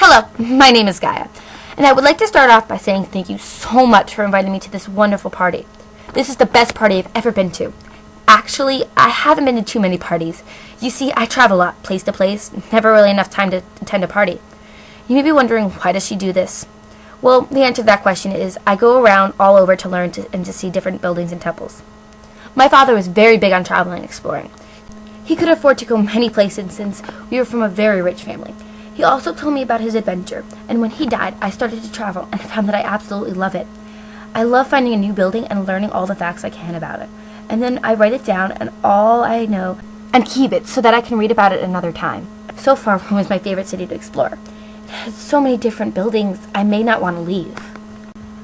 Hello, my name is Gaia, and I would like to start off by saying thank you so much for inviting me to this wonderful party. This is the best party I've ever been to. Actually, I haven't been to too many parties. You see, I travel a lot, place to place, never really enough time to attend a party. You may be wondering, why does she do this? Well, the answer to that question is, I go around all over to learn and to see different buildings and temples. My father was very big on traveling and exploring. He could afford to go many places since we were from a very rich family. He also told me about his adventure, and when he died, I started to travel and found that I absolutely love it. I love finding a new building and learning all the facts I can about it. And then I write it down and all I know and keep it so that I can read about it another time. So far, Rome is my favorite city to explore. It has so many different buildings, I may not want to leave.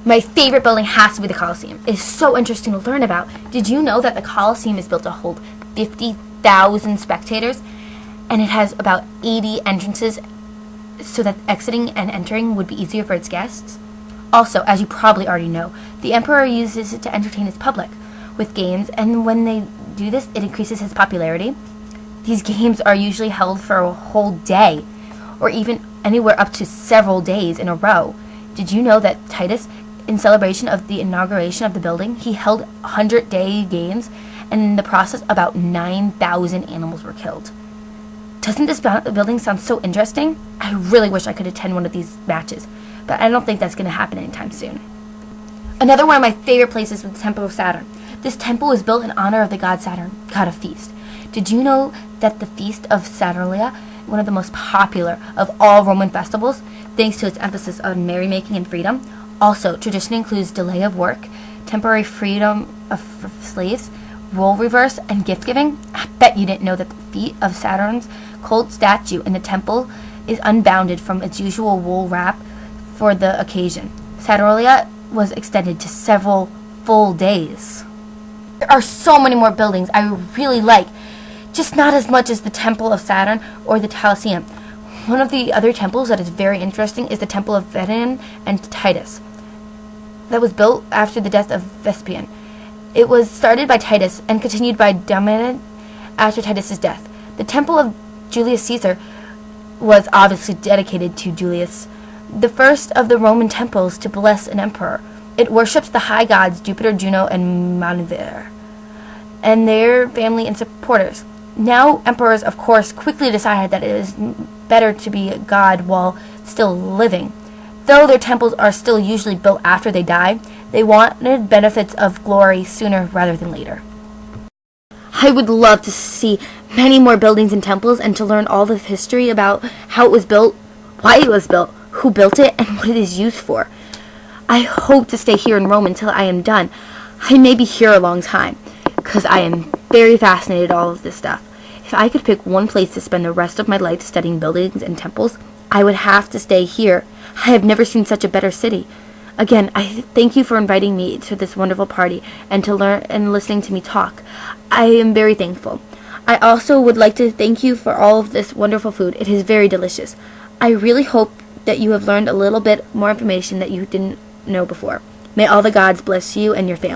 My favorite building has to be the Colosseum. It is so interesting to learn about. Did you know that the Colosseum is built to hold 50,000 spectators? And it has about 80 entrances so that exiting and entering would be easier for its guests. Also, as you probably already know, the emperor uses it to entertain his public with games, and when they do this, it increases his popularity. These games are usually held for a whole day, or even anywhere up to several days in a row. Did you know that Titus, in celebration of the inauguration of the building, he held 100-day games, and in the process, about 9,000 animals were killed? Doesn't this building sound so interesting? I really wish I could attend one of these matches, but I don't think that's going to happen anytime soon. Another one of my favorite places is the Temple of Saturn. This temple was built in honor of the god Saturn, god of feast. Did you know that the Feast of Saturnalia, one of the most popular of all Roman festivals, thanks to its emphasis on merrymaking and freedom? Also, tradition includes delay of work, temporary freedom of slaves, role reverse, and gift giving. I bet you didn't know that the feet of Saturn's cold statue in the temple is unbounded from its usual wool wrap for the occasion. Saturnalia was extended to several full days. There are so many more buildings I really like, just not as much as the Temple of Saturn or the Colosseum. One of the other temples that is very interesting is the Temple of Vatican and Titus, that was built after the death of Vespasian. It was started by Titus and continued by Domitian after Titus's death. The Temple of Julius Caesar was obviously dedicated to Julius, the first of the Roman temples to bless an emperor. It worships the high gods Jupiter, Juno, and Minerva, and their family and supporters. Now, emperors, of course, quickly decided that it is better to be a god while still living. Though their temples are still usually built after they die, they wanted benefits of glory sooner rather than later. I would love to see many more buildings and temples and to learn all the history about how it was built, why it was built, who built it, and what it is used for. I hope to stay here in Rome until I am done. I may be here a long time, because I am very fascinated with all of this stuff. If I could pick one place to spend the rest of my life studying buildings and temples, I would have to stay here. I have never seen such a better city. Again, I thank you for inviting me to this wonderful party and to learn and listening to me talk. I am very thankful. I also would like to thank you for all of this wonderful food. It is very delicious. I really hope that you have learned a little bit more information that you didn't know before. May all the gods bless you and your family.